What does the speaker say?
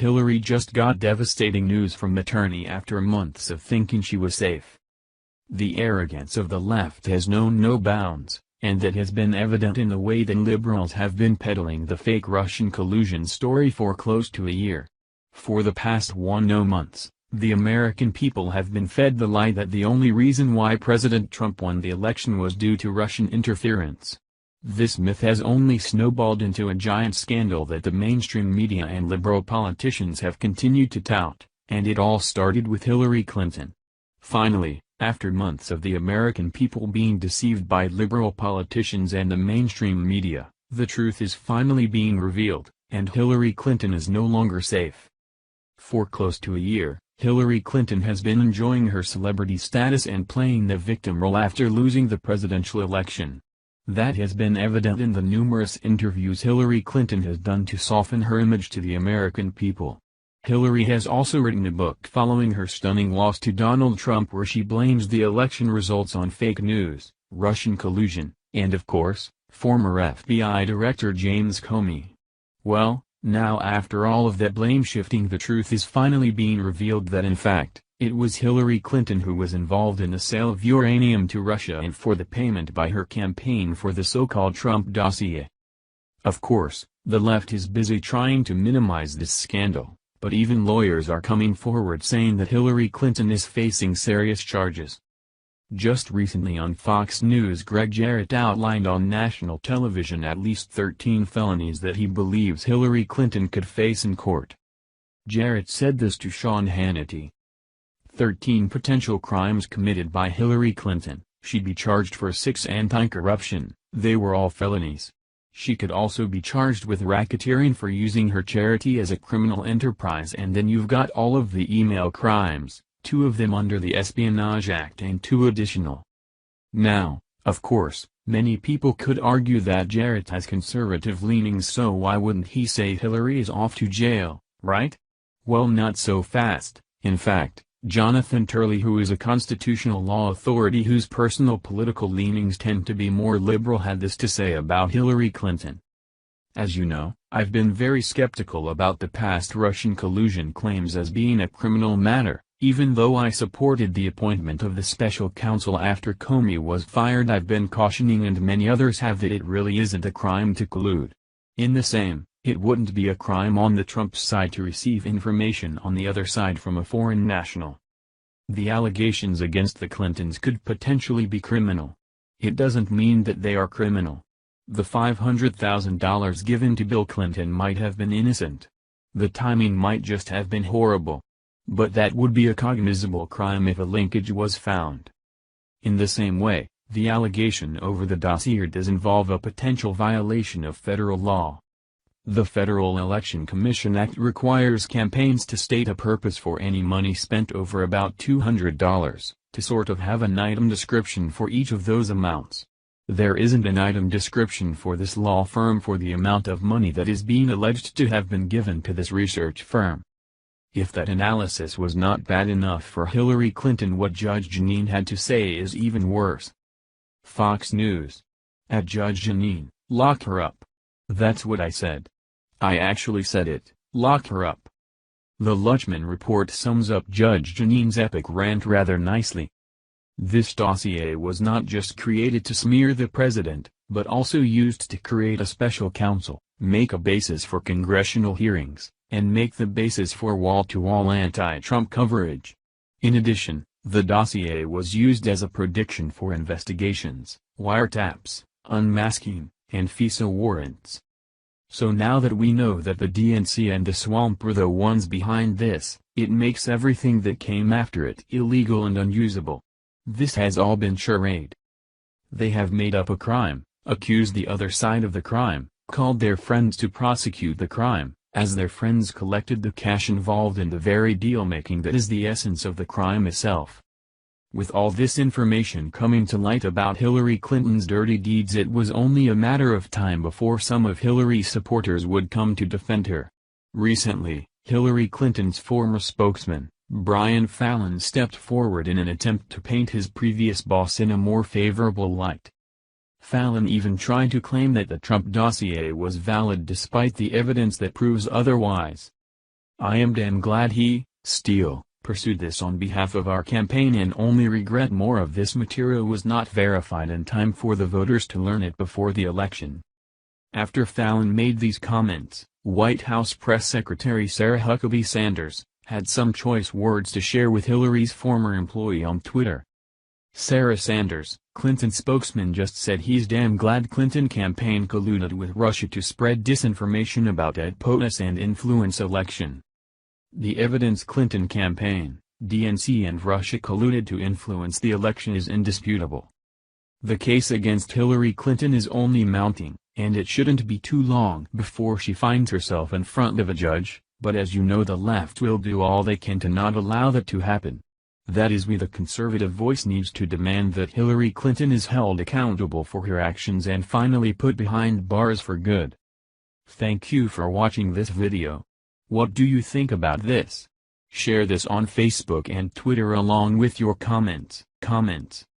Hillary just got devastating news from attorney after months of thinking she was safe. The arrogance of the left has known no bounds, and that has been evident in the way that liberals have been peddling the fake Russian collusion story for close to a year. For the past 1 months, the American people have been fed the lie that the only reason why President Trump won the election was due to Russian interference. This myth has only snowballed into a giant scandal that the mainstream media and liberal politicians have continued to tout, and it all started with Hillary Clinton. Finally, after months of the American people being deceived by liberal politicians and the mainstream media, the truth is finally being revealed, and Hillary Clinton is no longer safe. For close to a year, Hillary Clinton has been enjoying her celebrity status and playing the victim role after losing the presidential election. That has been evident in the numerous interviews Hillary Clinton has done to soften her image to the American people. Hillary has also written a book following her stunning loss to Donald Trump where she blames the election results on fake news, Russian collusion, and of course, former FBI Director James Comey. Well, now after all of that blame shifting, the truth is finally being revealed that in fact, it was Hillary Clinton who was involved in the sale of uranium to Russia and for the payment by her campaign for the so-called Trump dossier. Of course, the left is busy trying to minimize this scandal, but even lawyers are coming forward saying that Hillary Clinton is facing serious charges. Just recently on Fox News, Greg Jarrett outlined on national television at least 13 felonies that he believes Hillary Clinton could face in court. Jarrett said this to Sean Hannity. 13 potential crimes committed by Hillary Clinton. She'd be charged for 6 anti-corruption, they were all felonies. She could also be charged with racketeering for using her charity as a criminal enterprise, and then you've got all of the email crimes, 2 of them under the Espionage Act and 2 additional. Now, of course, many people could argue that Jarrett has conservative leanings, so why wouldn't he say Hillary is off to jail, right? Well, not so fast. In fact, Jonathan Turley, who is a constitutional law authority whose personal political leanings tend to be more liberal, had this to say about Hillary Clinton. As you know, I've been very skeptical about the past Russian collusion claims as being a criminal matter, even though I supported the appointment of the special counsel after Comey was fired. I've been cautioning, and many others have, that it really isn't a crime to collude. In the same, it wouldn't be a crime on the Trump side to receive information on the other side from a foreign national. The allegations against the Clintons could potentially be criminal. It doesn't mean that they are criminal. The $500,000 given to Bill Clinton might have been innocent. The timing might just have been horrible. But that would be a cognizable crime if a linkage was found. In the same way, the allegation over the dossier does involve a potential violation of federal law. The Federal Election Commission Act requires campaigns to state a purpose for any money spent over about $200, to sort of have an item description for each of those amounts. There isn't an item description for this law firm for the amount of money that is being alleged to have been given to this research firm. If that analysis was not bad enough for Hillary Clinton, what Judge Jeanine had to say is even worse. Fox News. At Judge Jeanine, lock her up. That's what I said. I actually said it, lock her up. The Luchman report sums up Judge Jeanine's epic rant rather nicely. This dossier was not just created to smear the president, but also used to create a special counsel, make a basis for congressional hearings, and make the basis for wall-to-wall anti-Trump coverage. In addition, the dossier was used as a prediction for investigations, wiretaps, unmasking, and FISA warrants. So now that we know that the DNC and the swamp were the ones behind this, it makes everything that came after it illegal and unusable. This has all been charade. They have made up a crime, accused the other side of the crime, called their friends to prosecute the crime, as their friends collected the cash involved in the very deal-making that is the essence of the crime itself. With all this information coming to light about Hillary Clinton's dirty deeds, it was only a matter of time before some of Hillary's supporters would come to defend her. Recently, Hillary Clinton's former spokesman, Brian Fallon, stepped forward in an attempt to paint his previous boss in a more favorable light. Fallon even tried to claim that the Trump dossier was valid despite the evidence that proves otherwise. I am damn glad he, Steele, pursued this on behalf of our campaign and only regret more of this material was not verified in time for the voters to learn it before the election. After Fallon made these comments, White House Press Secretary Sarah Huckabee Sanders had some choice words to share with Hillary's former employee on Twitter. Sarah Sanders, Clinton's spokesman, just said he's damn glad Clinton campaign colluded with Russia to spread disinformation about Ed POTUS and influence election. The evidence Clinton campaign, DNC and Russia colluded to influence the election is indisputable. The case against Hillary Clinton is only mounting, and it shouldn't be too long before she finds herself in front of a judge, but as you know, the left will do all they can to not allow that to happen. That is why the conservative voice needs to demand that Hillary Clinton is held accountable for her actions and finally put behind bars for good. Thank you for watching this video. What do you think about this? Share this on Facebook and Twitter along with your comments.